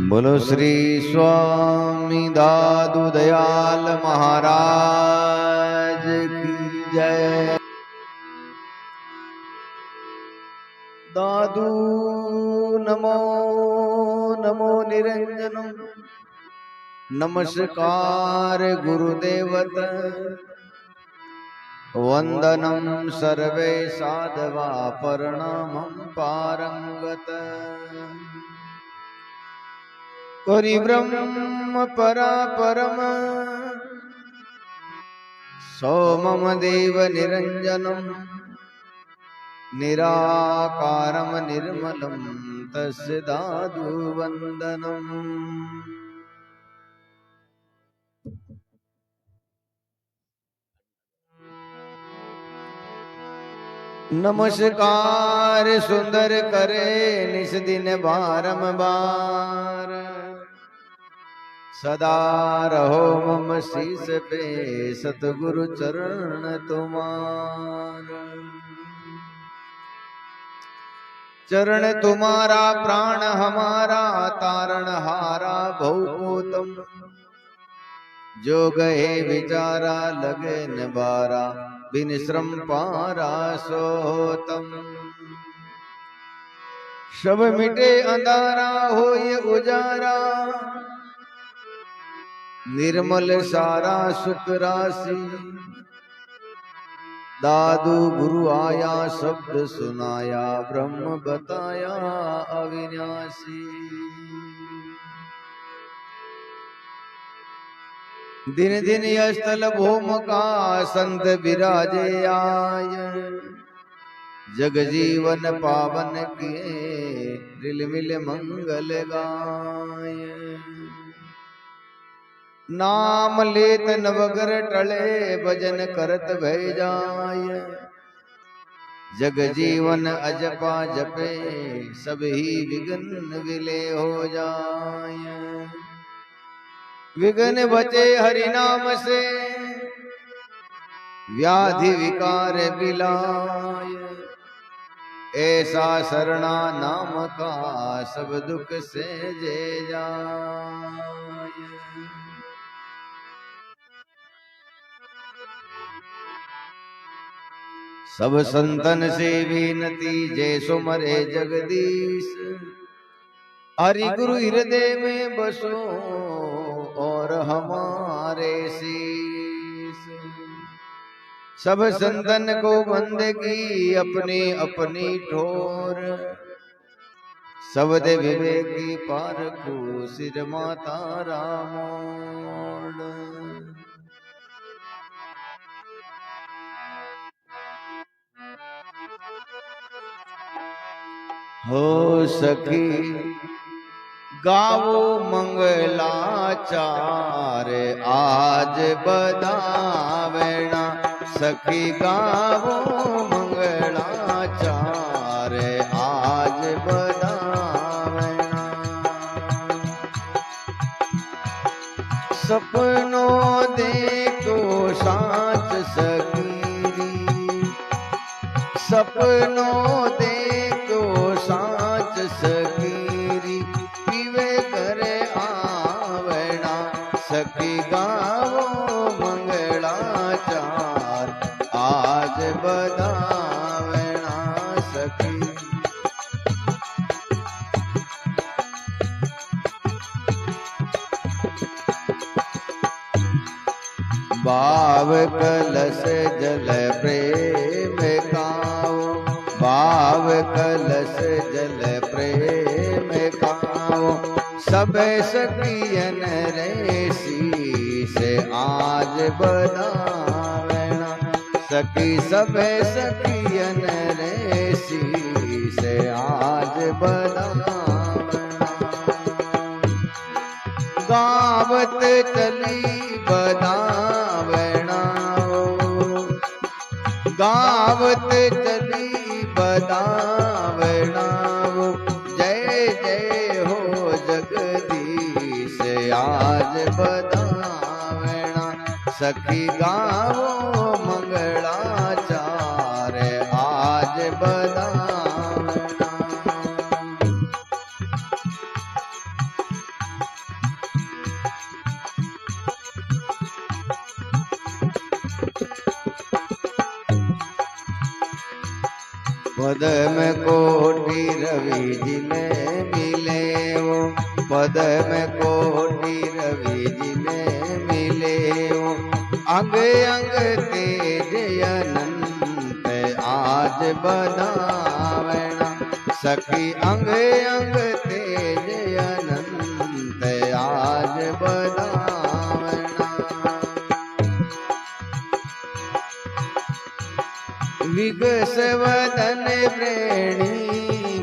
बोलो श्री स्वामी दादू दयाल महाराज की जय। दादू नमो नमो निरंजनम। नमस्कार गुरुदेवत। वंदनम सर्वे साधवा प्रणामं पारंगत। परिब्रह्म परापरम सोमम देव निरंजनम। निराकारम निर्मलम तस्य दादु वंदनम। नमस्कार सुंदर करे निस दिन बारंबार। सदा रहो मम शीस पे सतगुरु चरण तुम्हारा। चरण तुम्हारा प्राण हमारा तारण हारा भौतम। जो गए विचारा लगे निबारा बिन श्रम पारा सोतम। सब मिटे अंधारा हो ये उजारा निर्मल सारा सुख राशि। दादू गुरु आया शब्द सुनाया ब्रह्म बताया अविनाशी। दिन दिन स्थल भूम का संत विराजे आय। जग जीवन पावन किए रिल मिल मंगल गाय। नाम लेत नवगर टले भजन करत भय जाय। जग जीवन अजपा जपे सबही विघ्न विले हो जाय। विघ्न बचे हरि नाम से व्याधि विकार बिलाय। ऐसा शरणा नाम का सब दुख से जे जाय। सब संतन से विनती जय सुमरे जगदीश। हरि गुरु हृदय में बसो और हमारे शीश। सब संतन को बंदगी अपनी अपनी ठोर। शब्द विवेकी पारखू सिर माता रामोड़। हो सखी गावो मंगलाचार आज बदावेणा। सखी गावो मंगलाचार आज बदावेणा। सपनों देखो साच सकीरी। सपनों देखो साच सकीरी पीवे करे आवणा। सखी गावो मंगलाचार आज बदावेणा। सखी भाव कलश जल प्रेम काओ। भाव कलश जल प्रेम काओ। सब सखियन रे शीस आज बदावेणा। सखी सब सखियन रे शीस आज बदावेणा। गावत चली बदावेणा। गावत चली बदावेणा। जय जय हो जगदीश आज बदावेणा। सखी गावो मंगलाचार आज बदावेणा। पद में कोटि रवि जिले मिले वो, पद में कोटि रवि जिले मिले वो। अंग अंग तेज अनंत आज बदावना, सखी अंग अंग तेज अनंत आज बदावना। विगस वदन प्रेणी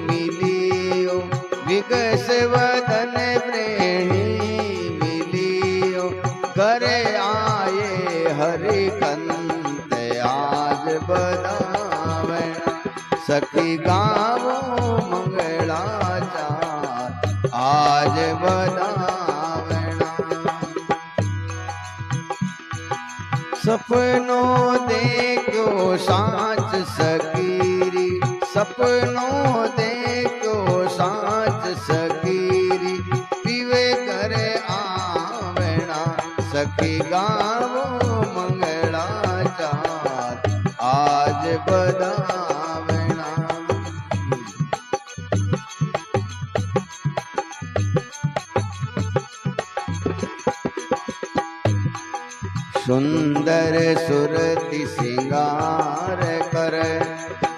मिलियो, विगस वदन प्रेणी मिलियो। करे आए हरिकंत आज बदावना, सखी गावो मंगलाचार आज बदावना। सपनों देखो साँच सकीरी, सपनों देखो साँच सकीरी। पीवे करे आवना, सखी गावो मंगलाचार आज बदावना। सुंदर सुरति सिंगार कर,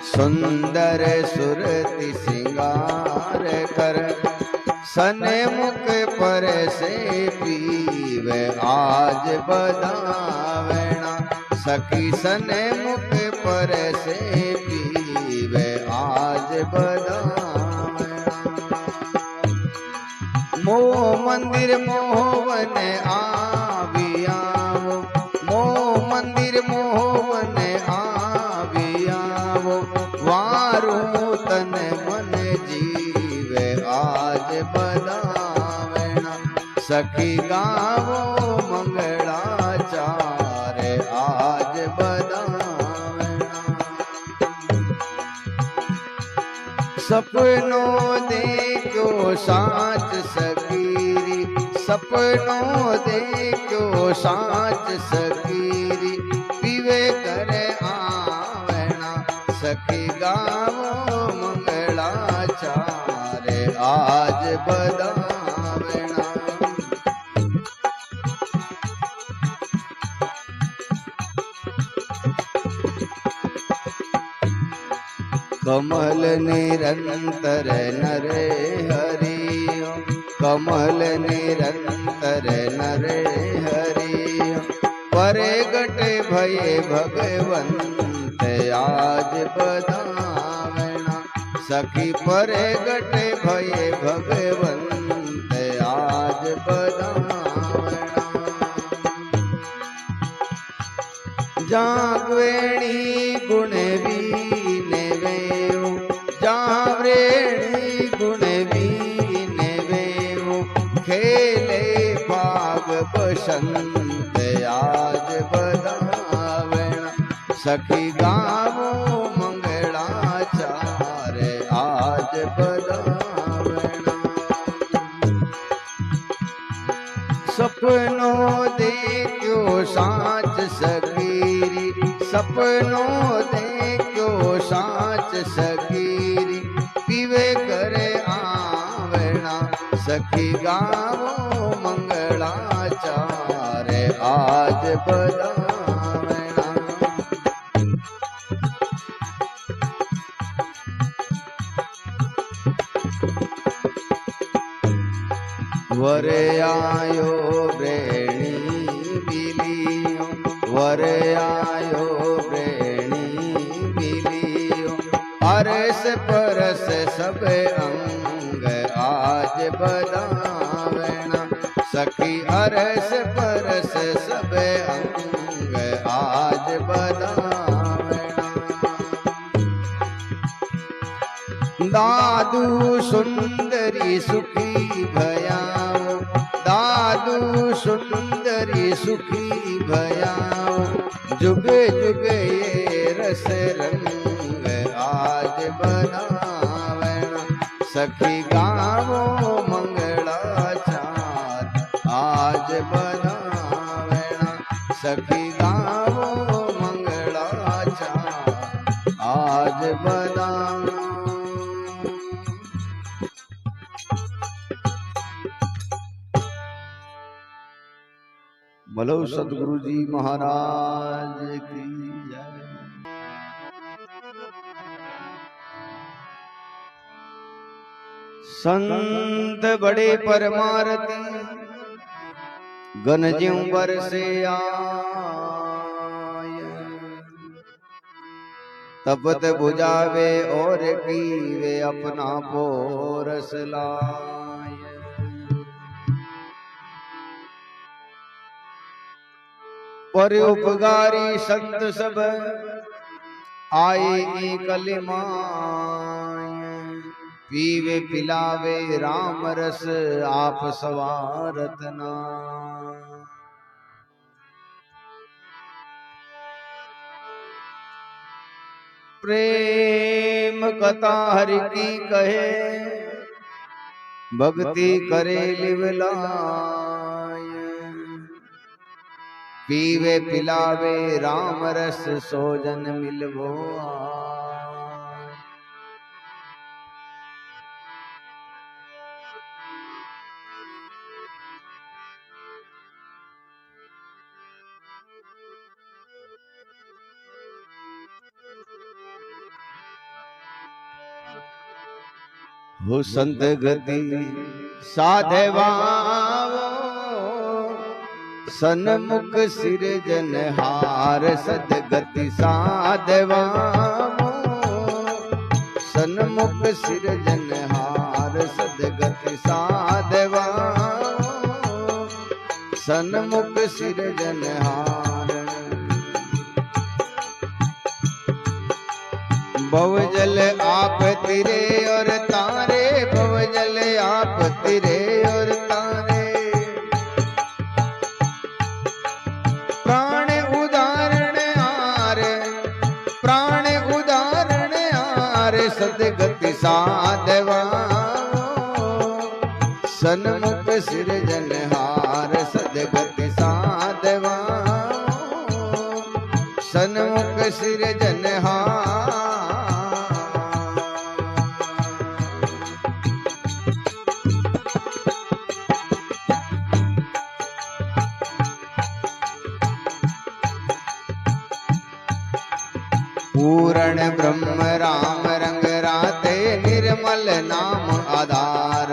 सुंदर सुरति सिंगार कर। सन्मुख पर से पीवे आज बदावना, सखी सन्मुख पर से पीवे आज बदावना। मोह मंदिर मोहवन आवियावो, मोह मंदिर मोहवन आवियावो। वारू तन मन जीवे आज बदावना, सखी गावो मंगलाचार आज बदावना। सपनों देखो साँच सकीरी, सपनों देखो साँच सकीरी। पीवे करे आवना, सखी गावो मंगलाचार आज बदावना। कमल निरंतर नरे हरियो, कमल निरंतर नरे हरियो। परे गटे भये भगवंत आज बदावना, सखी परे गटे भये भगवंत आज बदावना। जागवेणी गुण बीने वेऊ, जावरेणी गुण बीने वेऊ। खेले भाग बसंत आज बदावना, सखी गावो मंगलाचार आज बदावना। सपनों देखो साँच सकीरी, सपनों देखो साँच सकीरी। पीवे करे आवना, सखी गावो मंगलाचार आज बदावना। वर आयो प्रेणी मिलियो, वर आयो प्रेणी मिलियो। अरस परस सब अंग आज बदावना, सखी अरस परस सब अंग आज बदावना। दादू सुंदरी सुखी भयाओ, दादू सुंदरी सुखी भयाओ। जुग जुग ये रस रंग आज बदावना, सखी गावो मंगलाचार आज बदावना, सखी गावो मंगलाचार आज बाज बदाम। बोलो सदगुरु जी महाराज की जय। संत बड़े परमारती गण ज्यों बरसे आय। तपत बुझावे और पीवे अपना पोरस लाय। पर उपकारी संत सब आए एक लिमाय। पीवे पिलावे राम रस आप सवारत नाय। प्रेम कथा हरि की कहे भक्ति करे लिवलाय। पीवे पिलावे राम रस सोजन मिलवो आय। हो संत गति साधवाओ सन्मुख सिरजनहार। सदगति साधवाओ सन्मुख सिरजनहार। सदगति साधवाओ सन्मुख सिरजनहार। भवजल आप तिरे और तारे। भवजल आप तिरे और तारे। प्राण उदाहरण आर प्राण उदाहरण आर। सदगति साधवाओ सन्मुख सिरजनहार। सदगति साधवाओ सन्मुख सिरजनहार। पूर्ण ब्रह्म राम रंग राते निर्मल नाम आधार।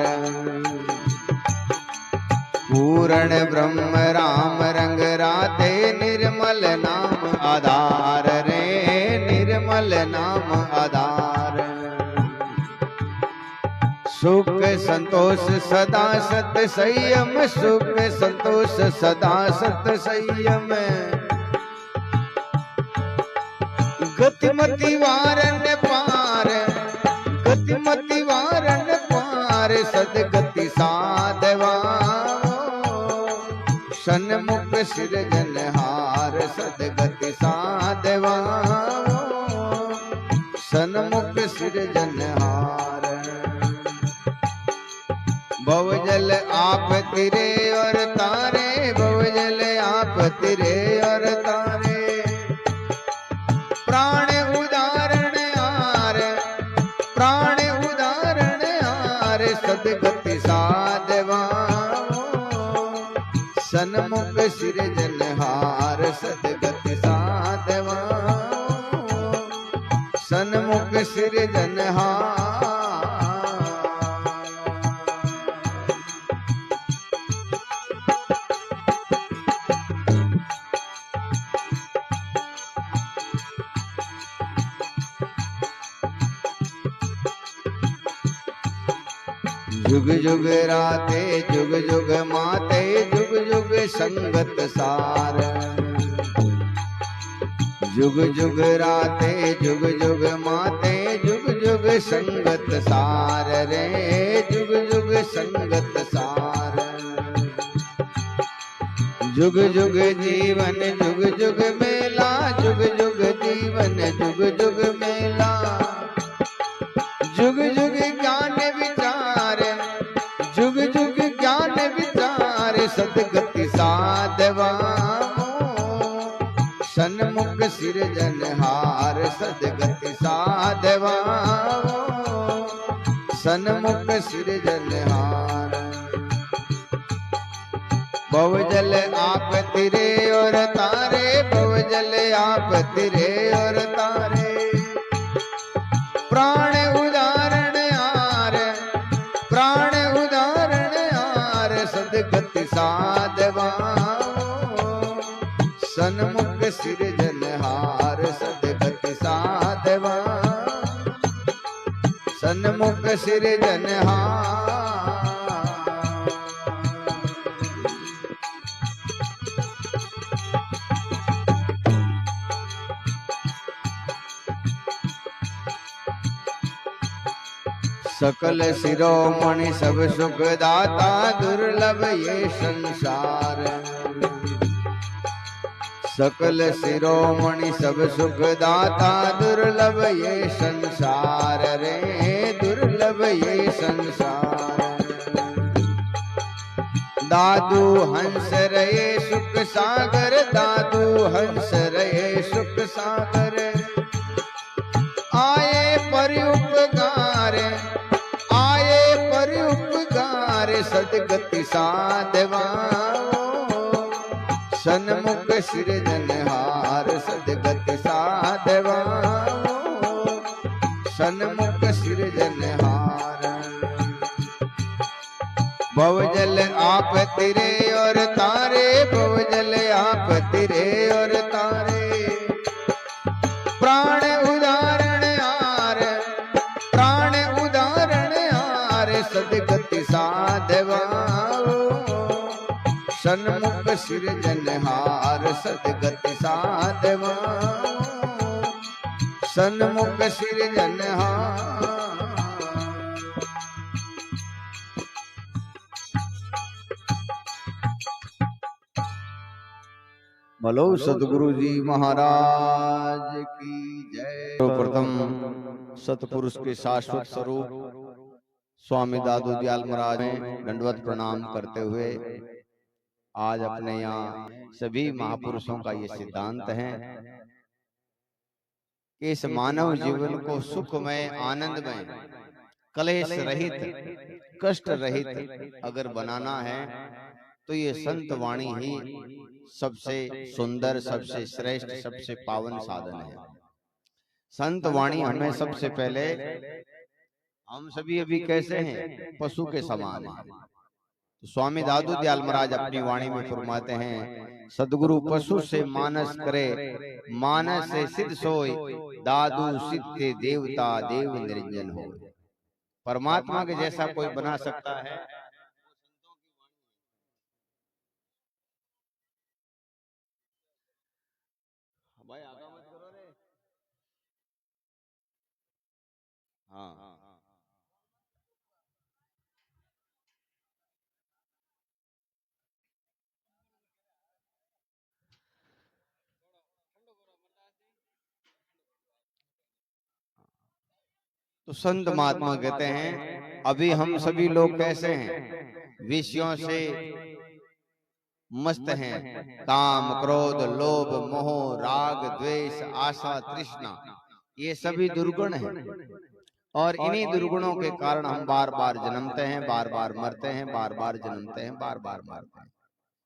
पूर्ण ब्रह्म राम रंग राते निर्मल नाम आधार रे। निर्मल नाम आधार। सुख संतोष सदा सत संयम। सुख संतोष सदा सत संयम। गतिमति वारन पार। गतिमति वारन पार। सदगति साधवाओ सन्मुख सिरजनहार। सदगति साधवाओ सन्मुख सिरजनहार। भवजल आप तिरे और तारे। भवजल आप तिरे और तारे। प्राण उदाहरण आर प्राण उदाहरण आर। सदगति साधवाओ सन्मुख सिरजनहार। सदगति साधवाओ सन्मुख सिरजनहार। जुग जुग राते जुग जुग माते। जुग जुग संगत सार। जुग जुग राते जुग जुग माते। जुग जुग संगत सार रे। जुग जुग संगत सार। जुग जुग जीवन जुग जुग मेला। जुग जुग जीवन जुग जुग मेला। जुग जुग ज्ञान विचार। जुग जुग ज्ञान विचार। सदगति साधवाओ सन्मुख सिरजन जनहार सदगति साधवा सन्मुख सृजनहार। भवजल आप तिरे और तारे, भवजल आप तिरे और तारे, प्राण उदाहरण आर, प्राण उदाहरण आर सदगति साधवा सन्मुख सृजनहार सदगति साधवा सन्मुख सृजनहार। सकल शिरोमणि सब सुख दाता दुर्लभ ये संसार। सकल शिरोमणि सब सुख दाता दुर्लभ ये संसार रे दुर्लभ ये संसार। दादू हंस रहे सुख सागर, दादू हंस रहे सुख सागर, आए पर उपकार, आए पर उपकार सदगति साधवा सन्मुख सृजनहार सदगति साधवा सन्मुख सृजनहार। भवजल आप तिरे और तारे, भवजल आप तिरे और तारे, प्राण उदाहरण आर, प्राण उदाहरण आर सदगति साधवा सन्मुख सृजनहार सदगति साधवा सन्मुख सृजनहार। बोलो सतगुरु जी महाराज की जय। प्रथम सतपुरुष के शाश्वत स्वरूप स्वामी दादू दयाल महाराज में दंडवत प्रणाम करते हुए आज अपने यहाँ सभी महापुरुषों का ये सिद्धांत है कि इस मानव जीवन को सुखमय आनंदमय कलेश रहित कष्ट रहित अगर बनाना है तो ये संत वाणी ही सबसे सुंदर सबसे श्रेष्ठ सबसे पावन साधन है। संत वाणी हमें सबसे पहले, हम सभी अभी कैसे हैं पशु के समान हैं। तो स्वामी दादू दयाल महाराज अपनी वाणी में फरमाते हैं सदगुरु पशु से मानस करे, मानस से सिद्ध सोय, दादू सिद्ध देवता देव निरंजन हो। परमात्मा के जैसा कोई बना सकता है? भाई आगा मत करो रे। हाँ तो संत महात्मा कहते हैं अभी हम सभी लोग कैसे हैं, विषयों से मस्त हैं, काम क्रोध लोभ मोह राग द्वेष आशा तृष्णा ये सभी दुर्गुण हैं और इन्हीं दुर्गुणों के कारण हम बार बार जन्मते हैं, बार बार मरते हैं, बार बार जन्मते हैं, बार बार मरते हैं।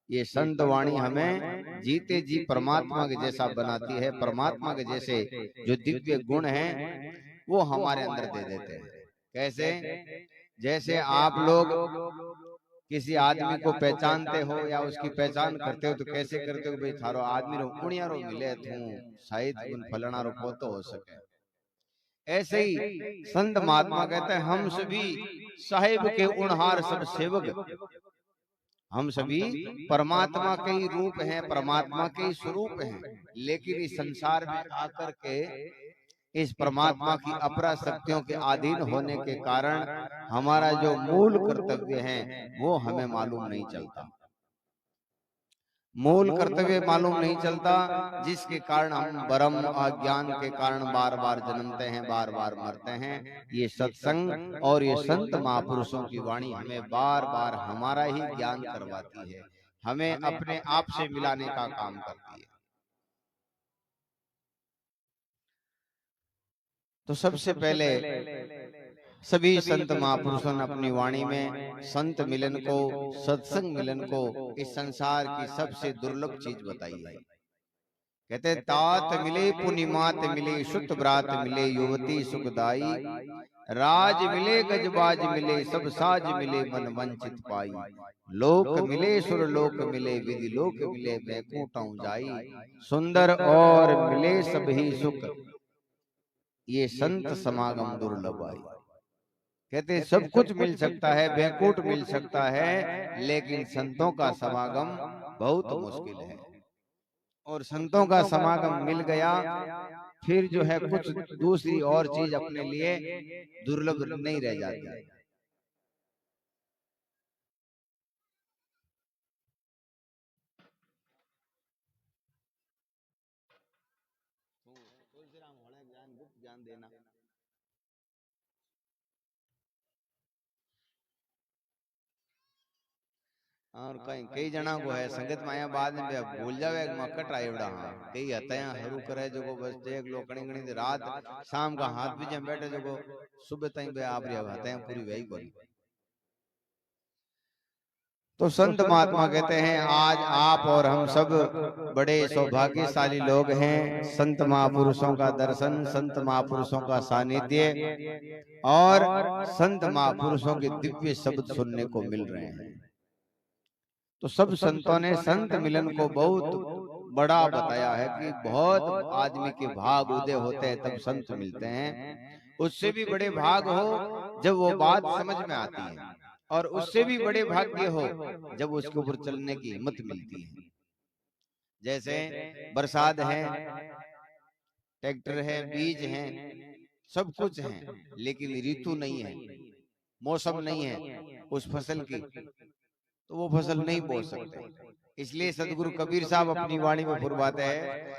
ये संत वाणी हमें जीते जी परमात्मा के जैसा बनाती है। परमात्मा के जैसे जो दिव्य गुण हैं वो हमारे अंदर दे देते हैं। कैसे? जैसे आप लोग किसी आदमी को पहचानते हो या उसकी पहचान करते हो तो कैसे करते हो? भाई थारो आदमी रो कुणिया रो मिले थू शायद उन फलना रो पोतो हो सके। ऐसे ही संत महात्मा कहते हैं हम सभी साहिब के उणहार सब सेवक, हम सभी परमात्मा के ही रूप हैं, परमात्मा के ही स्वरूप हैं, लेकिन इस संसार में आकर के इस परमात्मा की अपरा शक्तियों के अधीन होने के कारण हमारा जो मूल कर्तव्य है वो हमें मालूम नहीं चलता। मूल कर्तव्य मालूम नहीं चलता, जिसके कारण हम ब्रह्म अज्ञान के कारण बार बार जन्मते हैं, बार बार मरते हैं। ये सत्संग और ये संत महापुरुषों की वाणी हमें बार बार हमारा ही ज्ञान करवाती है, हमें अपने आप से मिलाने का काम करती है। तो सबसे पहले सभी संत महापुरुषों ने अपनी वाणी में संत मिलन को, सत्संग मिलन को इस संसार की सबसे दुर्लभ चीज बताई है। कहते तात मिले पुनिमात मिले, शुद्ध ब्रात मिले, युवती सुखदाई, राज मिले गजबाज मिले, सब साज मिले, मन वंचित पाई, लोक मिले सुर लोक मिले, विधि लोक मिले, बैकुंठों जाई, सुंदर और मिले सभी सुख, ये संत समागम दुर्लभ आई। कहते सब कुछ मिल सकता है, बैकुंठ मिल सकता है, लेकिन संतों का समागम बहुत मुश्किल है। और संतों का समागम मिल गया फिर जो है कुछ दूसरी और चीज अपने लिए दुर्लभ नहीं रह जाती। ज्ञान देना और कई कई जना को है संगत माया बाद में भूल जावे मक्कट आए उड़ा। कई हते हैं हरू करे जो को बस देख लो कणी कणी रात शाम का हाथ भी जम बैठे जो को सुबह तक बे आप रिया हते हैं पूरी वही कोई। तो संत महात्मा कहते हैं आज आप और हम सब बड़े सौभाग्यशाली लोग हैं। संत महापुरुषों का दर्शन, संत महापुरुषों का सानिध्य और संत महापुरुषों के दिव्य शब्द सुनने को मिल रहे हैं। तो सब संतों ने संत मिलन को बहुत बड़ा बताया है कि बहुत आदमी के भाग उदय होते हैं तब संत मिलते हैं। उससे भी बड़े भाग हो जब वो बात समझ में आती है, और उससे भी बड़े भाग्य हो जब उसके ऊपर चलने की हिम्मत मिलती है। जैसे बरसात है, ट्रैक्टर है, बीज है, सब कुछ है, लेकिन ऋतु नहीं है, मौसम नहीं है उस फसल की, तो वो फसल नहीं बो सकते। इसलिए सदगुरु कबीर साहब अपनी वाणी में फरमाते हैं,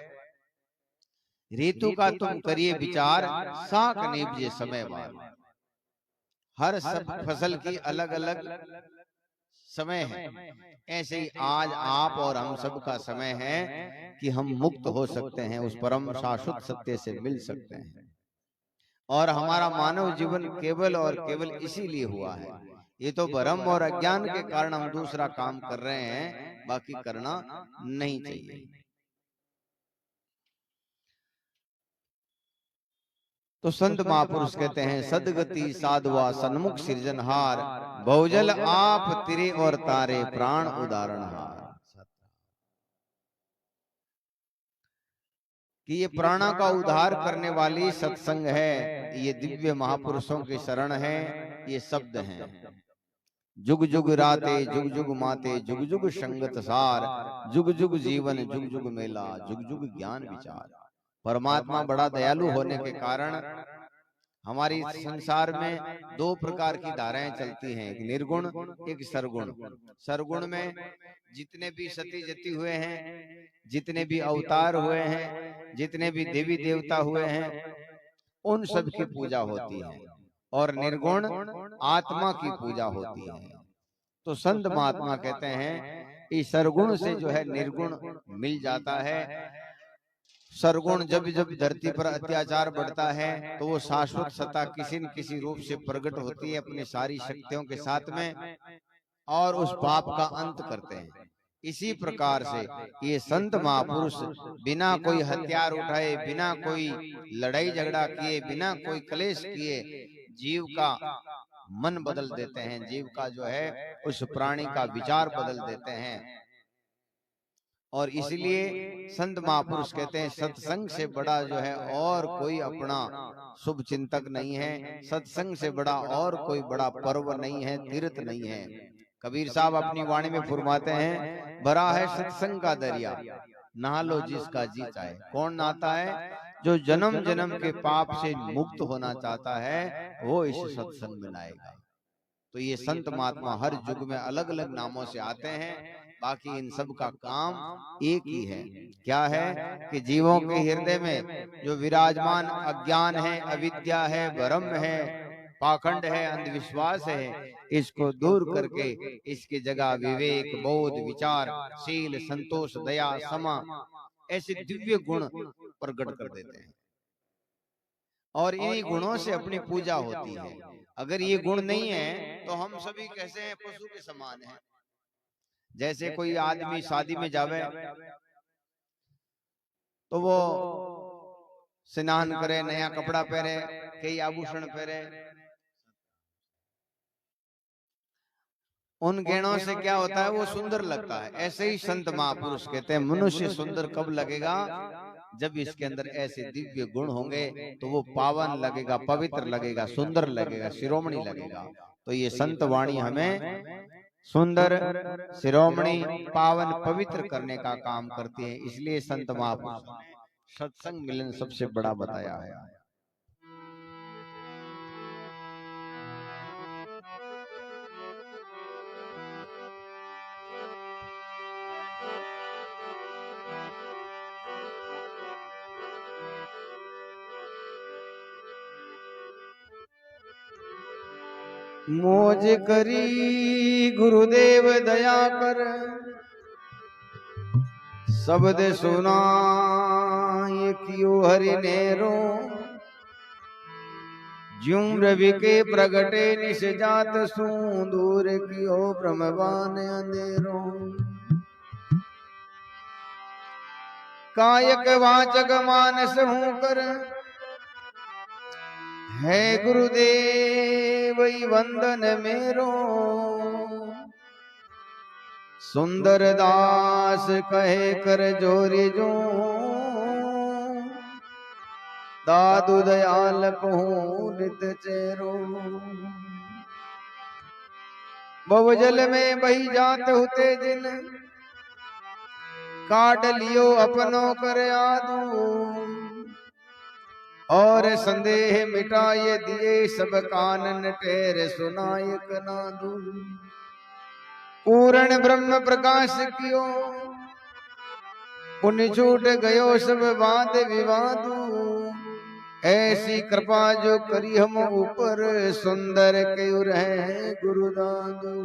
ऋतु का तुम करिए विचार, साक नीबजे समय वार। हर सब फसल की अलग अलग समय है, ऐसे ही आज आप और हम सब का समय है कि हम मुक्त हो सकते हैं, उस परम शाश्वत सत्य से मिल सकते हैं। और हमारा मानव जीवन केवल और केवल इसीलिए हुआ है। ये तो भ्रम और अज्ञान के कारण हम दूसरा काम कर रहे हैं, बाकी करना नहीं चाहिए। तो संत महापुरुष कहते हैं, सदगति साधुआ सन्मुख सृजनहार, बहुजल आप तिरे और तारे प्राण उदाहरणहार। कि ये प्राणा का उद्धार करने वाली सत्संग है, ये दिव्य महापुरुषों के शरण है, ये शब्द हैं। जुग जुग राते जुग जुग माते, जुग जुग संगत सार, जुग जुग जीवन जुग जुग मेला, जुग जुग ज्ञान विचार। परमात्मा बड़ा दयालु होने के कारण हमारी संसार में दो प्रकार की धाराएं चलती हैं, एक निर्गुण एक सरगुण। सरगुण में जितने भी सती जती हुए हैं, जितने भी अवतार हुए हैं, जितने भी देवी देवता हुए हैं, उन सब की पूजा होती है, और निर्गुण आत्मा की पूजा होती है। तो संत महात्मा कहते हैं इस सरगुण से जो है निर्गुण मिल जाता है। सरगुण जब जब धरती पर अत्याचार बढ़ता है तो वो शाश्वत सत्ता किसी न किसी रूप से प्रकट होती है अपनी सारी शक्तियों के साथ में, और उस पाप का अंत करते हैं। इसी प्रकार से ये संत महापुरुष बिना कोई हथियार उठाए, बिना कोई लड़ाई झगड़ा किए, बिना कोई क्लेश किए जीव का मन बदल देते हैं, जीव का जो है उस प्राणी का विचार बदल देते हैं। और इसलिए संत महापुरुष कहते हैं सत्संग से बड़ा जो है और कोई अपना शुभ चिंतक नहीं है, सत्संग से बड़ा और कोई बड़ा पर्व नहीं है, तीर्थ नहीं है। कबीर साहब अपनी वाणी में फरमाते हैं, भरा है सत्संग का दरिया, नहा लो जिसका जी चाहे। कौन नहाता है? जो जन्म जन्म के पाप से मुक्त होना चाहता है वो इस सत्संग में नहाएगा। तो ये संत महात्मा हर युग में अलग अलग नामों से आते हैं, बाकी इन सब का काम एक ही है। क्या है कि जीवों के हृदय में जो विराजमान अज्ञान है, अविद्या है, भ्रम है, पाखंड है, अंधविश्वास है, इसको दूर करके इसकी जगह विवेक, बोध, विचार, शील, संतोष, दया, क्षमा ऐसे दिव्य गुण प्रकट कर देते हैं। और इन्हीं गुणों से अपनी पूजा होती है। अगर ये गुण नहीं है तो हम सभी कैसे हैं, पशु के समान हैं। जैसे कोई आदमी शादी में जावे तो वो स्नान करे, नया कपड़ा पहने, कई आभूषण पहने, उन गहनों से क्या होता है, वो सुंदर लगता है। ऐसे ही संत महापुरुष कहते हैं मनुष्य सुंदर कब लगेगा, जब इसके अंदर ऐसे दिव्य गुण होंगे तो वो पावन लगेगा, पवित्र लगेगा, सुंदर लगेगा, शिरोमणि लगेगा। तो ये संत वाणी हमें सुंदर, शिरोमणि, पावन, पवित्र करने का काम करती है। इसलिए संत महापुरुष ने सत्संग मिलन सबसे बड़ा बताया है। मोज करी गुरुदेव दया कर, शब्द सुना ये कियो हरि नेरो, ज्यों रवि के प्रगटे निश जात सू, दूर कियो ब्रह्मवान अंधेरो। कायक वाचक मानस हूं कर, है गुरुदेव वंदन मेरो, सुंदर दास कहे कर जोरी जो, दादू दयाल कहूं नित चेरो। बहुजल में बही जात होते जिन, काट लियो अपनो कर आदू, और संदेह मिटाए दिए सब कानन टेर सुनाए कनादू। पूर्ण ब्रह्म प्रकाश कियो पुण्य छूट गयो सब वाद विवादू, ऐसी कृपा जो करी हम ऊपर, सुंदर क्यों रहे गुरुदादू।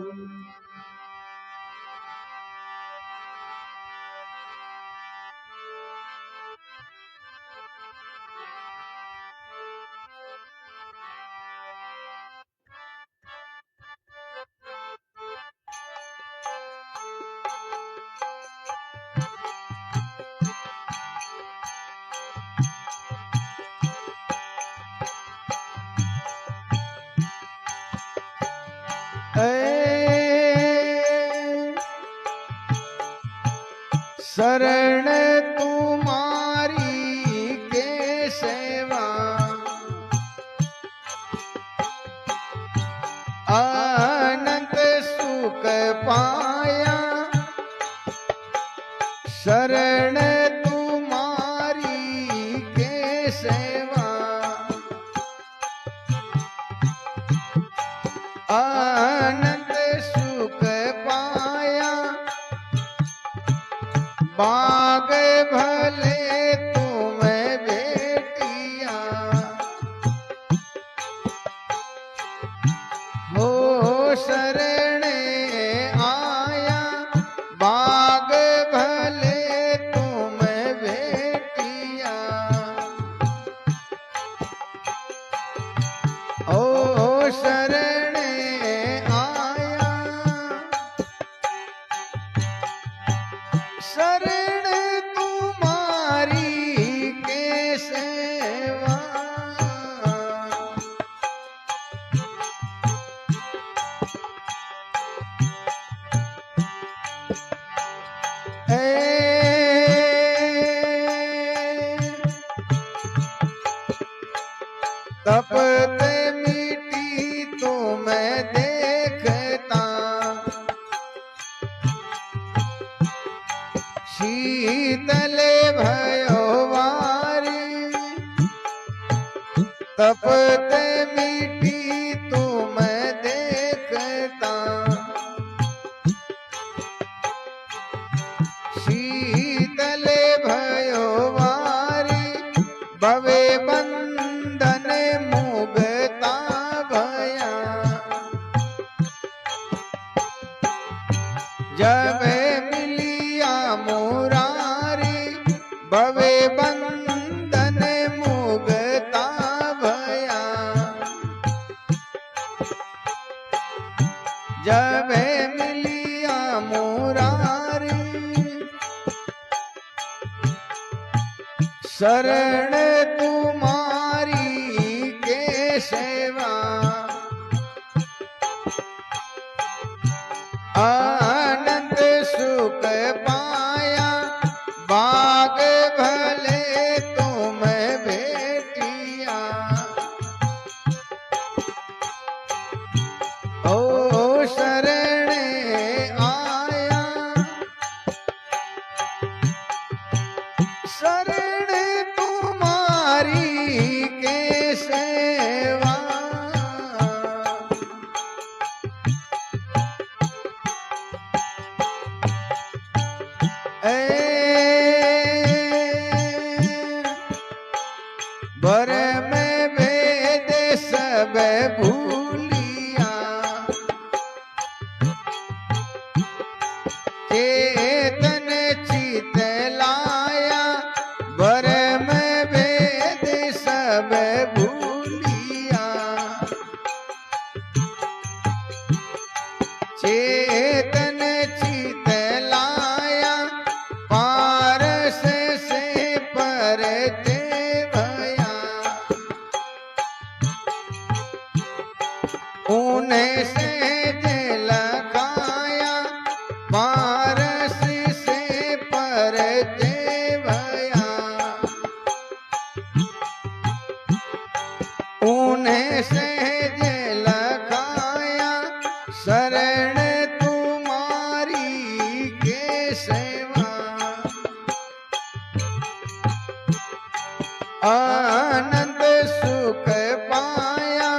शरण तुम्हारी के सेवा, अनंत सुख पाया। शरण तुम्हारी के सेवा, अनंत सुख पाया। बाग भले तुम्हें बेटिया, हो शरण आया। बाग भले तुम्हें बेटिया, ओ शरण आया। शरण तुम्हारी के सेवा, तपते मिटी तुम्हें देखता, शीतल भयो वारी। तपते मिटी तुम्हें देखता, शीतल भयो वारी। भवे बंधन मुगता भया, जब मिलिया मुरारी। भवे बंधन मुगता शरण तुम्हारी के सेवा, आनंद सुख पाया बाग भले तुम भेटिया। ओ शरण आया, शरण तुम्हारी के सेवा, बर में भेद सब भूलिया, चेतन चित लाया बर में भेद सब भूलिया, चेतन चित लाया पारस से पर भया, उन्हें से जल खाया पारस से पर भया, उन्हें से जल खाया शरण तुम्हारी के सेवा, आनंद सुख पाया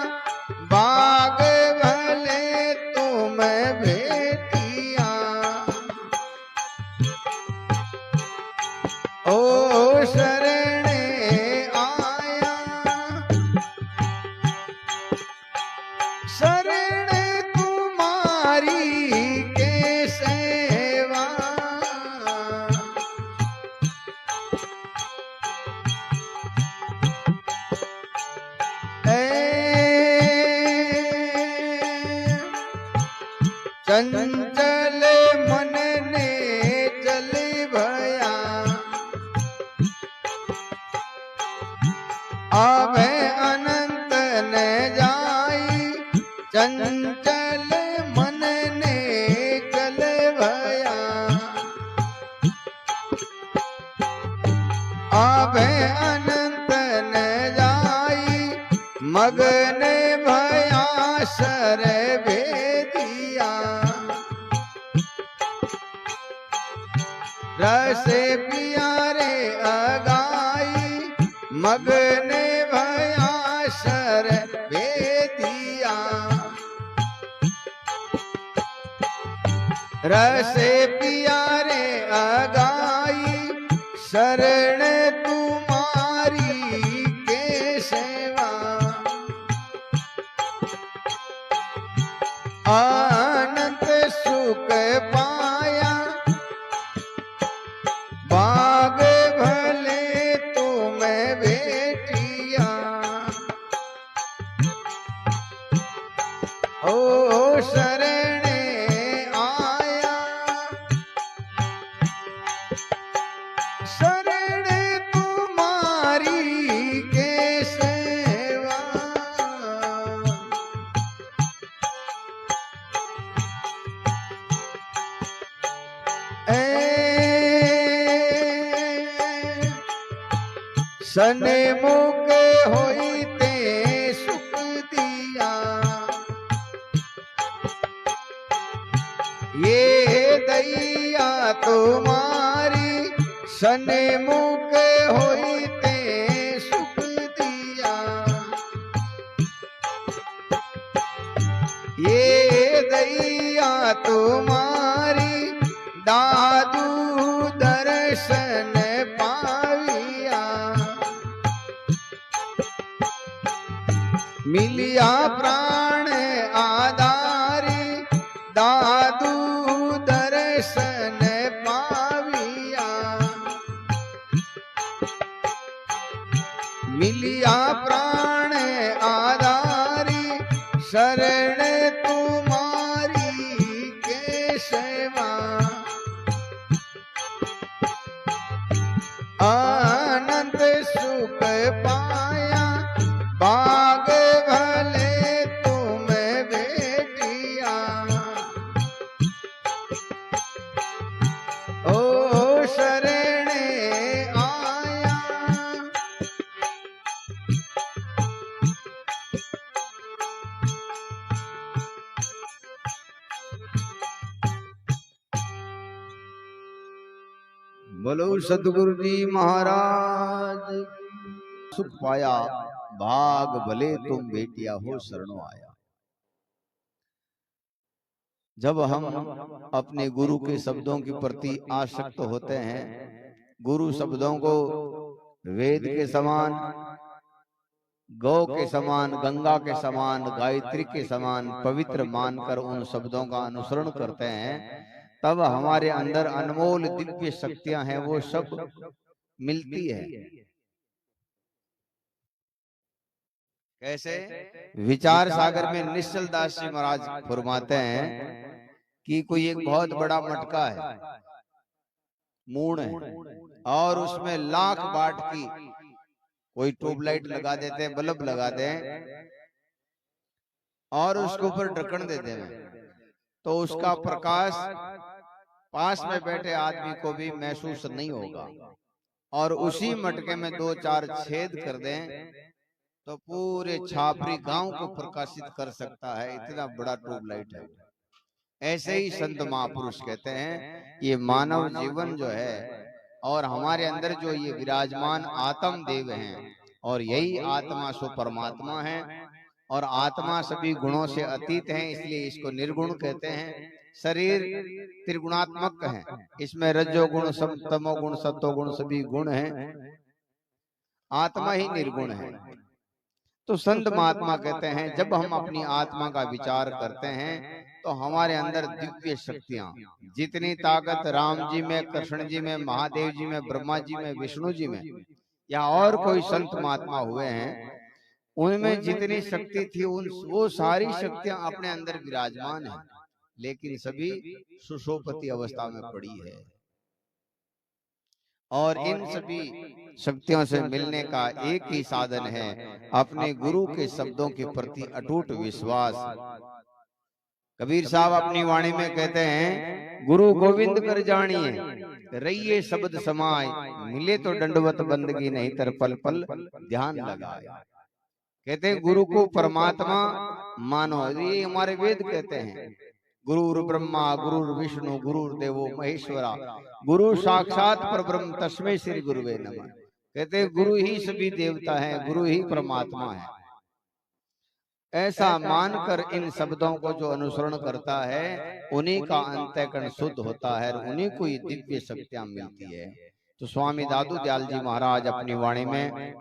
बाग भले तुम भेटिया। ओ शरण आया, शरण तुम्हारी के सेवा, चंचल मन ने चल भया, आवे अनंत न जाई, चंचल मन ने चल भया, आवे अनंत न जाई, मगन भया सर भेदिया, रस पियारे अगाई मगन भया सर भेदिया, रस पियारे अगाई शरण तुम्हारी के सेवा, आनंद सुख पाया बाग भले तुम भेटिया। ओ शरण आया, शरण तुम्हारी के सेवा, सने मुख होइते सुख दिया, ये दैया तुम्हारी सने मुख होइते सुख दिया, ये दैया तुम्हारी दादू दर्शन पाविया, मिलिया प्राण आधारी दादू दर्शन पाविया, मिलिया प्राण आधारी शरण तुम्हारी के सेवा, आनंद बोलो सतगुरु जी महाराज। सुख पाया भाग भले तुम बेटिया हो शरणों आया। जब हम अपने गुरु के शब्दों के प्रति आसक्त होते हैं, गुरु शब्दों को वेद के समान, गौ के समान, गंगा के समान, गायत्री के समान पवित्र मानकर उन शब्दों का अनुसरण करते हैं, तब हमारे अंदर अनमोल दिव्य शक्तियां हैं, वो सब मिलती है। कैसे? विचार सागर में निश्चल दास जी महाराज फरमाते हैं कि कोई एक बहुत बड़ा मटका है, मूण है, और उसमें लाख वाट की कोई ट्यूबलाइट लगा देते हैं, बल्ब लगा दें और उसके ऊपर ढक्कन देते हैं, तो उसका प्रकाश पास में बैठे आदमी को भी महसूस नहीं होगा। और उसी मटके में 2-4 छेद कर दें तो पूरे छापरी गांव को प्रकाशित कर सकता है, इतना बड़ा ट्यूबलाइट है। ऐसे ही संत महापुरुष कहते हैं ये मानव जीवन जो है और हमारे अंदर जो ये विराजमान आत्म देव हैं, और यही आत्मा सो परमात्मा है, और आत्मा सभी गुणों से अतीत है, इसलिए इसको निर्गुण कहते हैं। शरीर त्रिगुणात्मक है, इसमें रजोगुण, तमोगुण, सत्वगुण सभी गुण हैं, आत्मा ही निर्गुण है। तो संत महात्मा कहते हैं जब हम अपनी आत्मा का विचार करते हैं तो हमारे अंदर दिव्य शक्तियां, जितनी ताकत राम जी में, कृष्ण जी में, महादेव जी में, ब्रह्मा जी में, विष्णु जी में, या और कोई संत महात्मा हुए हैं, उनमें जितनी शक्ति थी वो सारी शक्तियां अपने अंदर विराजमान है, लेकिन सभी सुषुप्ति अवस्था में पड़ी है। और इन सभी शक्तियों से मिलने का एक ही साधन है अपने गुरु के शब्दों के प्रति अटूट विश्वास। कबीर साहब अपनी वाणी में कहते हैं, गुरु गोविंद कर जानिए रहिए शब्द समाय, मिले तो दंडवत बंदगी, नहीं तर पल पल ध्यान लगाए। कहते हैं गुरु को परमात्मा मानो, ये हमारे वेद कहते हैं। गुरुर ब्रह्मा गुरुर विष्णु गुरुर्देवो महेश्वरा, गुरु साक्षात परब्रह्म तस्मै श्री गुरुवे नमः। कहते हैं गुरु ही सभी देवता हैं, गुरु ही परमात्मा है। ऐसा मानकर इन शब्दों को जो अनुसरण करता है उन्हीं का अंतःकरण शुद्ध होता है, उन्हीं को ये दिव्य शक्तियां मिलती है। तो स्वामी दादू दयाल जी महाराज अपनी वाणी में,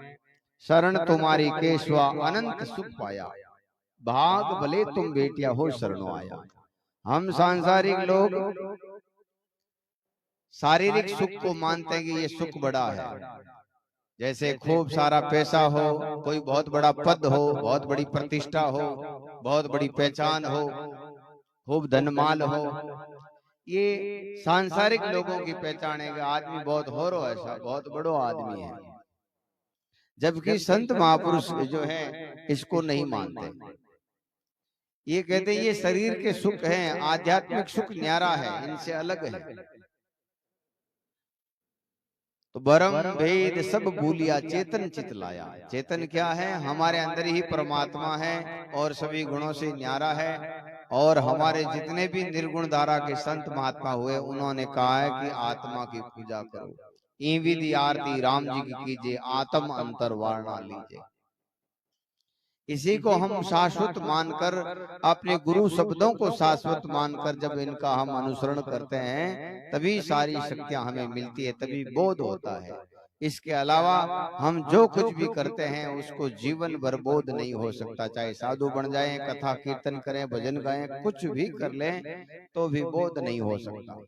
शरण तुम्हारी केशवा अनंत सुख पाया, भाग भले तुम बेटिया हो शरणों आया। हम सांसारिक लोग शारीरिक सुख को मानते हैं कि ये सुख बड़ा है, जैसे खूब सारा पैसा हो, कोई बहुत बड़ा पद हो, बहुत बड़ी प्रतिष्ठा हो, बहुत बड़ी पहचान हो, खूब धनमाल हो, ये सांसारिक लोगों की पहचान है कि आदमी बहुत हो रो, ऐसा बहुत बड़ो आदमी है। जबकि संत महापुरुष जो है इसको नहीं मानते। ये कहते हैं ये शरीर के सुख हैं, आध्यात्मिक सुख न्यारा है, इनसे अलग है। तो बरम भेद सब भूलिया चेतन चित लाया। चेतन क्या है? हमारे अंदर ही परमात्मा है और सभी गुणों से न्यारा है। और हमारे जितने भी निर्गुण धारा के संत महात्मा हुए उन्होंने कहा है कि आत्मा की पूजा करो, ई विधि आरती राम जी की कीजिए, आत्म अंतर वारणा लीजिए। इसी को हम शाश्वत मानकर, अपने गुरु शब्दों को शाश्वत मानकर जब इनका हम अनुसरण करते हैं तभी सारी शक्तियां हमें मिलती है, तभी बोध होता है। इसके अलावा हम जो कुछ भी करते हैं उसको जीवन भर बोध नहीं हो सकता। चाहे साधु बन जाएं, कथा कीर्तन करें, भजन गाएं, कुछ भी कर लें तो भी बोध नहीं हो सकता।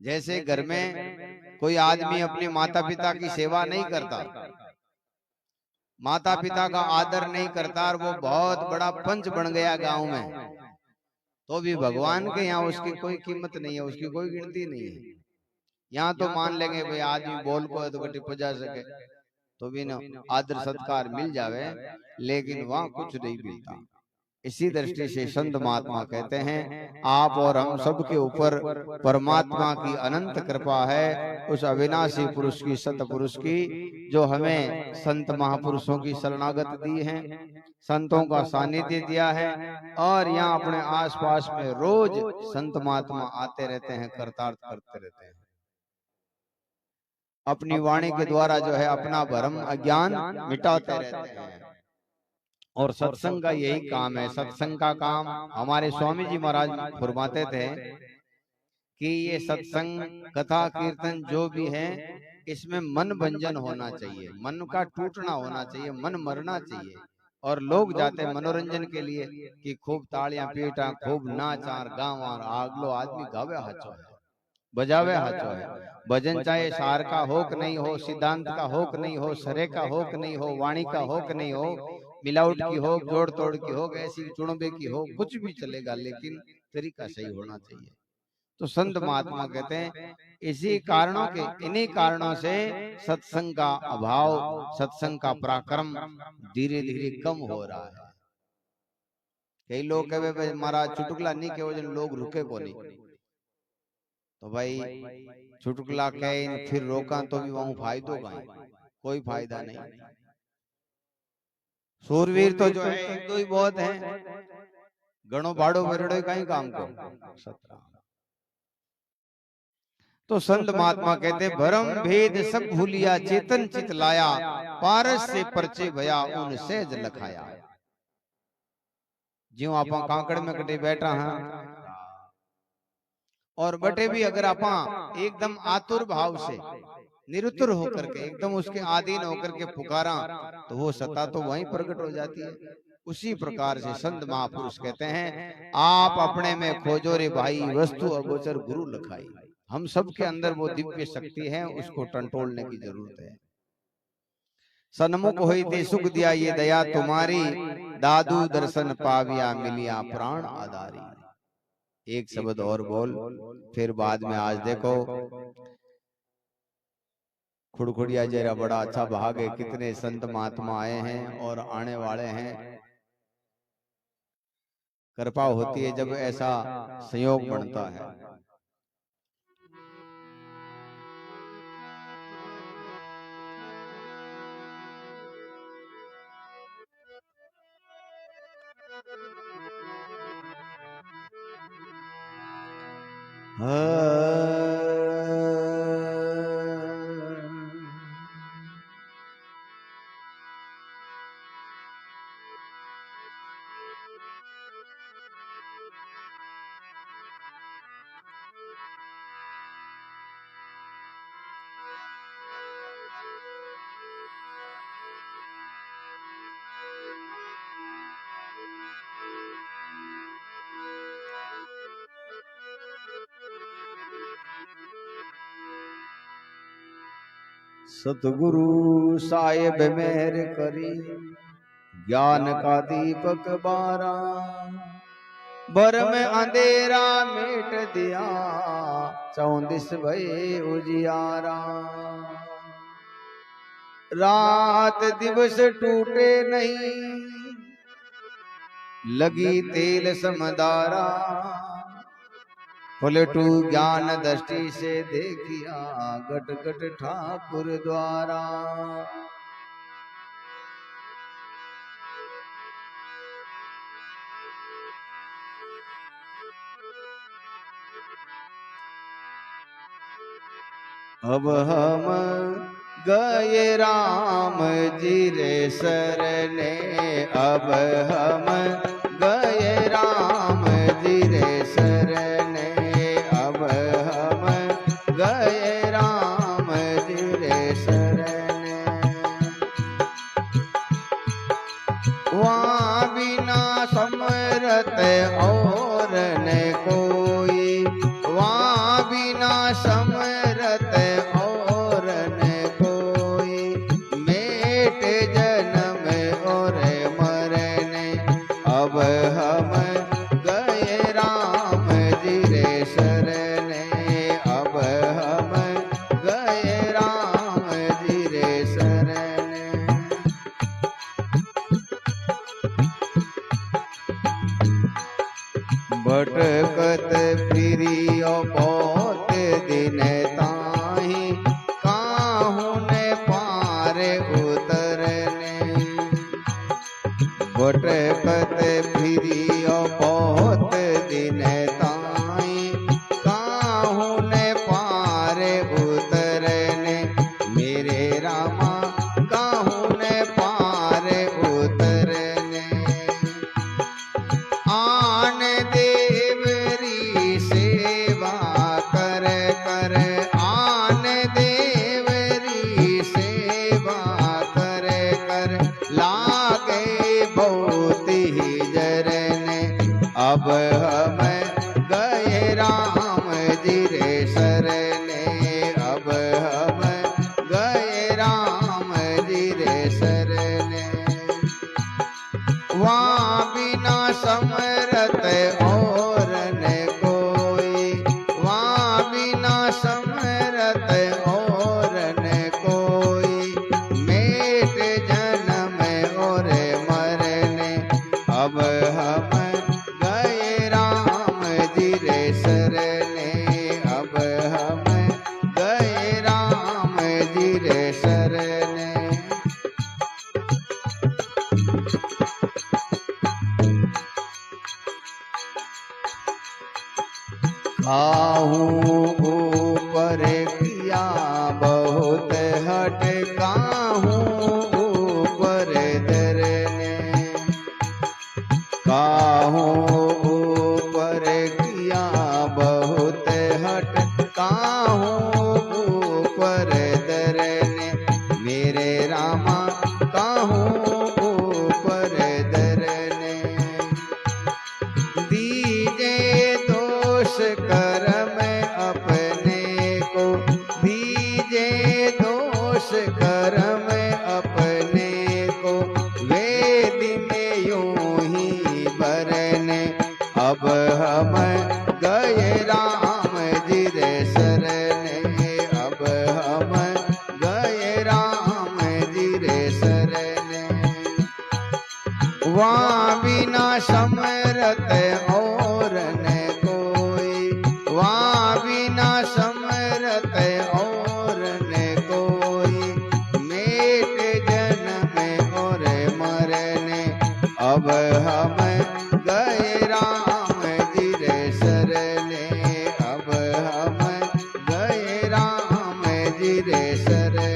जैसे घर में कोई आदमी अपने माता पिता की सेवा नहीं करता, माता पिता का आदर नहीं करता और वो बहुत बड़ा पंच बन गया गांव में, तो भी भगवान के यहाँ उसकी कोई कीमत नहीं है, उसकी कोई गिनती नहीं है। यहाँ तो मान लेंगे भाई आदमी बोल को तो गटी पुजा सके तो भी ना आदर सत्कार मिल जावे, लेकिन वहां कुछ नहीं मिलता। इसी दृष्टि से संत महात्मा कहते हैं आप और हम सब के ऊपर परमात्मा की अनंत कृपा है, उस अविनाशी पुरुष की, सतपुरुष की, जो हमें संत महापुरुषों की शरणागत दी है, संतों का सानिध्य दिया है, और यहाँ अपने आसपास में रोज संत महात्मा आते रहते हैं, करतार्थ करते रहते हैं। अपनी वाणी के द्वारा जो है अपना भ्रम अज्ञान मिटाते रहते हैं। और सत्संग का यही काम है। सत्संग का काम हमारे स्वामी जी महाराज फरमाते थे कि ये सत्संग कथा कीर्तन जो भी है इसमें मन भंजन होना चाहिए, मन का टूटना होना चाहिए, मन मरना चाहिए। और लोग जाते मनोरंजन के लिए कि खूब तालियां पीटा, खूब नाच और गाँव और आगलो आदमी गावे हाचो है, बजावे हाचो है। भजन चाहे सार का हो कि नहीं हो, सिद्धांत का हो कि नहीं हो, सरे का हो कि नहीं हो, वाणी का हो कि नहीं हो, मिलावट की हो, जोड़ तोड़ की हो, ऐसी चुड़बे की हो, कुछ भी चलेगा, लेकिन तरीका सही होना चाहिए। तो संत महात्मा कहते हैं इसी कारणों के, इन्हीं कारणों से सत्संग का अभाव, सत्संग का पराक्रम धीरे धीरे कम हो रहा है। कई लोग कहे महाराज चुटकुला नहीं के वजन लोग रुके को नहीं, तो भाई चुटकुला कहे फिर रोका तो भी वहां फायदो का कोई फायदा नहीं। सूरवीर तो जो है एक दो ही बहुत है, गणो बाड़ो बरड़ो कहीं काम को 17। तो संत महात्मा कहते भरम भेद सब भूलिया, चेतन चित लाया, पारस से परचे भया उन सहज लखाया। ज्यों आप कांकड़ में कटे बैठा है और बटे भी अगर आप एकदम आतुर भाव से निरुत्तर होकर के एकदम उसके अधीन होकर के पुकारा तो वो सत्ता तो वहीं प्रकट हो जाती है। उसी प्रकार से संत महापुरुष कहते हैं आप अपने में खोजो रे भाई, वस्तु अगोचर गुरु लखाई। हम सबके अंदर वो दिव्य शक्ति है, उसको टंटोलने की जरूरत है। सन्मुख होई ते सुख दिया ये दया तुम्हारी, दादू दर्शन पाविया मिलिया प्राण आधारी। एक शब्द और बोल फिर बाद में। आज देखो खुड़खुड़िया जरा बड़ा अच्छा भाग है, कितने संत महात्मा आए हैं और आने वाले हैं। कृपा होती है जब ऐसा संयोग बनता है। सतगुरु साहिब मेहर करी, ज्ञान का दीपक बारा, भर में अंधेरा मिट दिया, 34 भये उजियारा। रात दिवस टूटे नहीं, लगी तेल समदारा, पलटू ज्ञान दृष्टि से देखिया, गट गट ठाकुर द्वारा। अब हम गए राम जी रे सरने, अब हम गए राम जी रे सरने, अब हम गए राम जी रे सरने। वहाँ बिना समरत और न कोई, वहाँ बिना समरत और न कोई, मेट जन्म और मरने। अब हम गए राम जी रे शरणे, अब हम गए राम जी रे शरणे। भटकत फिरियो बहुत दिन ताही, काहू ने पार उतरने। भटकत फिरियो बहुत दिन ताही, काहू ने पार उतरने। शरने। वहाँ बिना समरत और न कोई, वहाँ बिना समरत और न कोई। मेट जन्म और मरने, अब हम गए राम जी रे शरने। अब हम गए राम जी रे शरने। काहू ऊपर किया बहुत हट, काहू ऊपर धरने। काहू ऊपर किया बहुत हट, काहू ऊपर धरने। मेरे रामा काहू ऊपर धरने। दीजे दोष कर्म अपने को, दीजे दोष कर्म अपने को। वेद में यूं ही बरने, अब हम गए राम जी रे शरने। अब हम गए राम जी रे शरने। वहाँ बिना समरत और न कोई, वहाँ बिना समरत और न कोई। मेट जन्म और मरने, अब हम गए राम जी रे शरने। अब हम गए राम जी रे शरने।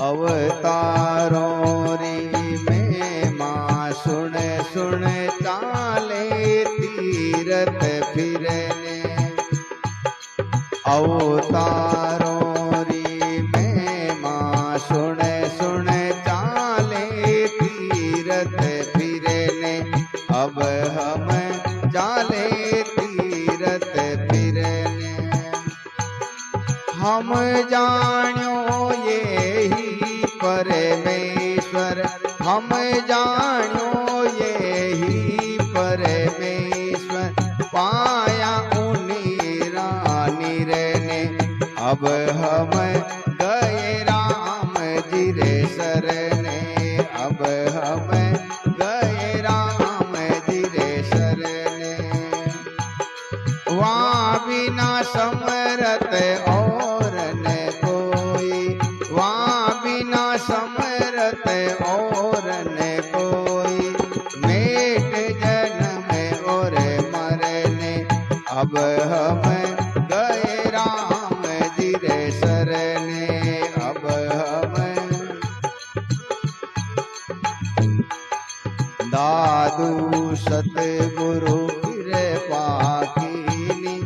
अवतारों री में माँ सुन सुन चाले तीरथ फिरने। अवतारों री में माँ सुन सुन चाले तीरथ फिरने। अब हम चाले तीरथ फिरने। हम जान्यो यही परमेश्वर, हम जान्यो यही परमेश्वर। पाया उन्हीं रानी रहने, अब हम गए राम जी रे शरने। अब हम गए राम जी रे शरने। वहाँ बिना समरत और न कोई, वहाँ बिना समरत और न कोई। मेट जन्म और मरने, अब हम गए राम जी रे शरने। अब हम दादू सतगुरु कृपा कीनी,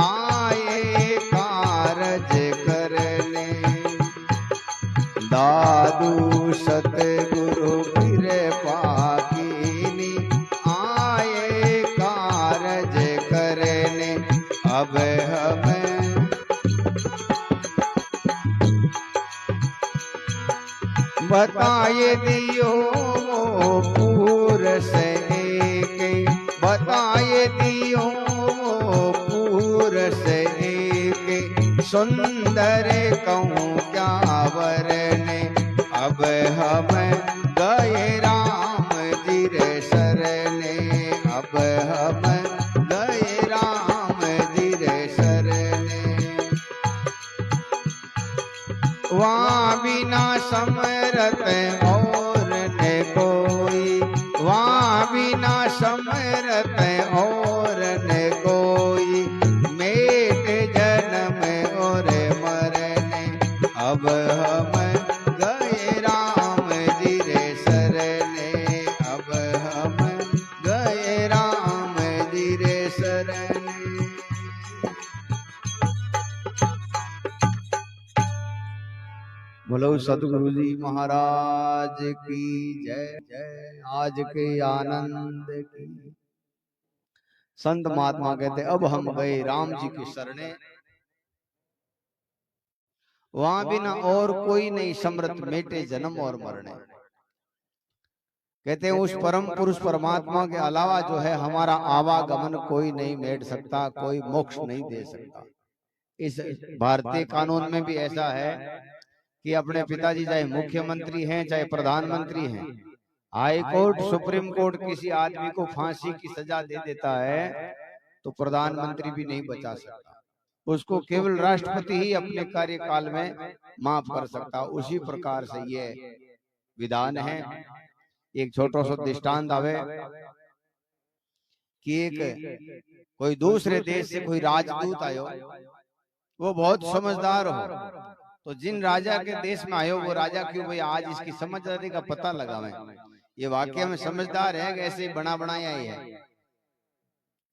आए कारज करने। दादू सतगुरु कृपा कीनी, आए कारज करने। अब हम बताए दियो पूर से एक, बताए दियो पूर से एक। सुंदर कहूँ क्या वरने, अब हम गए राम जी रे शरने। अब हम गए राम जी रे शरने। वहाँ बिना समरत और न कोई, वहाँ बिना समरत और न कोई। मेट जन्म और मरने, अब हम गए राम जी रे शरने। अब हम गए राम जी रे शरने। बोलो सतगुरु जी महाराज की जय जय। आज के आनंद की संत महात्मा कहते अब हम गए राम जी की शरणे, वहां भी ना और कोई नहीं समृत मेटे जन्म और मरने। कहते हैं उस परम पुरुष परमात्मा के अलावा जो है हमारा आवागमन कोई नहीं मेट सकता, कोई मोक्ष नहीं दे सकता। इस भारतीय कानून में भी ऐसा है कि अपने पिताजी चाहे मुख्यमंत्री हैं चाहे प्रधानमंत्री हैं, हाई कोर्ट सुप्रीम कोर्ट किसी आदमी को फांसी की सजा दे देता है तो प्रधानमंत्री भी नहीं बचा सकता, उसको केवल राष्ट्रपति ही अपने कार्यकाल में माफ कर सकता। उसी प्रकार से ये विधान है। एक छोटा सा दृष्टांत आवे कि एक कोई दूसरे देश से कोई राजदूत आयो, वो बहुत समझदार हो, तो जिन राजा के देश में आयो वो राजा क्यों भाई आज इसकी समझदारी का पता लगावे, ये वाकई में समझदार है कि ऐसे बना बनाया ही है।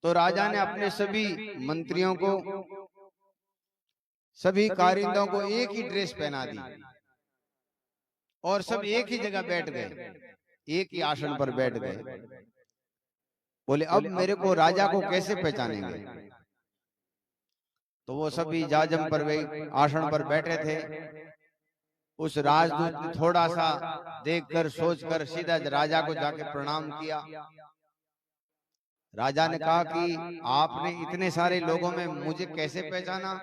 तो राजा ने अपने सभी मंत्रियों को सभी कारिंदों को एक ही ड्रेस पहना दी और सब एक ही जगह बैठ गए, एक ही आसन पर बैठ गए। बोले अब मेरे को राजा को कैसे पहचानेंगे? तो वो सभी जाजम पर आसन पर बैठे थे। उस राजदूत ने थोड़ा सा देखकर सोचकर सीधा राजा को जाके प्रणाम किया। राजा ने कहा कि आपने इतने सारे लोगों में मुझे कैसे पहचाना?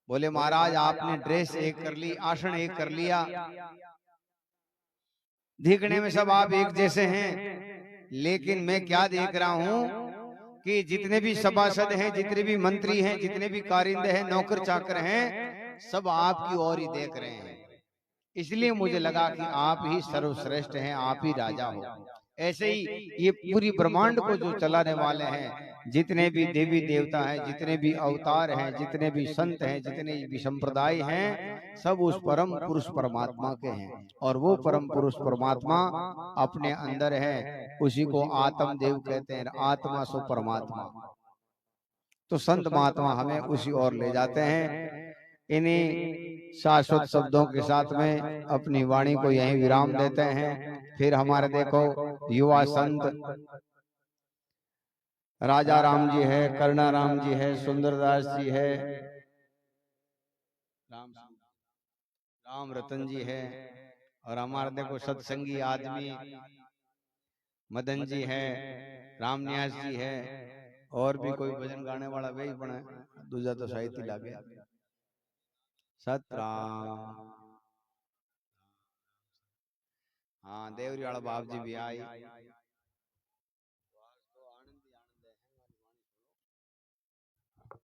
बोले महाराज आपने ड्रेस एक कर ली, आसन एक कर लिया, दिखने में सब आप एक जैसे हैं, लेकिन मैं क्या देख रहा हूं कि जितने भी सभासद हैं, जितने भी मंत्री हैं, जितने भी कारिंदे हैं, नौकर चाकर हैं, सब आपकी ओर ही देख रहे हैं। इसलिए मुझे लगा कि आप ही सर्वश्रेष्ठ हैं, आप ही राजा हो। ऐसे ही ये पूरी ब्रह्मांड को जो चलाने वाले हैं, जितने भी देवी देवता हैं, जितने भी अवतार हैं, जितने भी संत हैं, जितने भी संप्रदाय हैं, सब उस परम पुरुष परमात्मा के हैं। और वो परम पुरुष परमात्मा अपने अंदर है, उसी को आत्म देव कहते हैं, आत्मा सो परमात्मा। तो संत महात्मा हमें उसी ओर ले जाते हैं। इन्हीं शाश्वत शब्दों के साथ में अपनी वाणी को यहीं विराम देते हैं। फिर हमारे देखो युवा संत राजा राम जी है, कर्णा राम जी है, सुंदरदास जी है, राम रतन जी है, और हमारे देखो सत्संगी आदमी मदन जी है, रामन्यास जी है, और भी कोई भजन गाने वाला वही बना, दूसरा तो साहित्य लागे सतराम। हाँ देवरी वाला बाप जी भी आई।